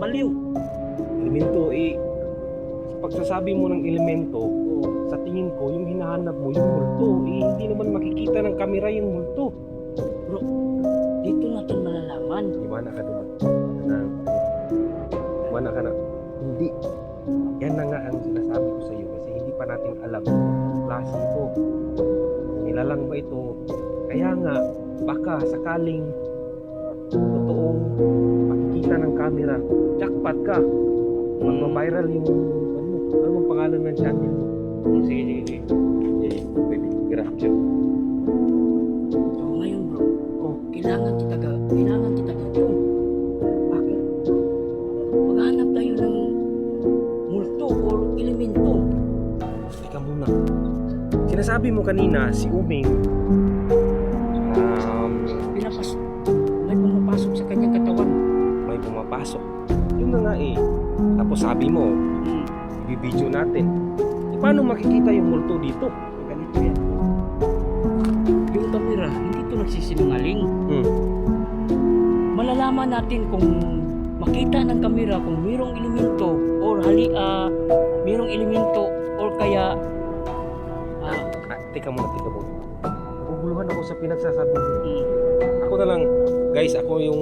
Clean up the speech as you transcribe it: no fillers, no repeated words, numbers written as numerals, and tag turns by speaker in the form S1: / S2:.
S1: baliw.
S2: Elemento sa pagsasabi mo ng elemento, sa tingin ko yung hinahanap mo yung multo, hindi naman makikita ng kamera yung multo.
S1: Bro, dito natin malalaman.
S2: Iwana ka diba? Iwana ka na. Hindi. Yan na nga ang sinasabi ko sa iyo kasi hindi pa natin alam kung klase ito. Nilalang ba ito? Kaya nga, baka sakaling totoong makikita ng camera, jackpot ka. Magpa-viral yung ano ang pangalan ng channel mo?
S1: Sige.
S2: Pwede, grab.
S1: So ngayon bro, kailangan kita dito.
S2: Bakit?
S1: Maghanap tayo ng multo or elemento.
S2: Teka muna. Sinasabi mo kanina si Uming
S1: May pumapasok sa kanyang katawan.
S2: may pumapasok. Yun na nga eh. Tapos sabi mo, i-video natin. Paano makikita yung multo dito?
S1: Ganito yan. Yung kamera, hindi ito nagsisinungaling. Malalaman natin kung makita ng kamera kung mayroong elemento or mayroong elemento or kaya
S2: Teka muna. Naguguluhan ako sa pinagsasabi mo. Ako na lang, guys, ako yung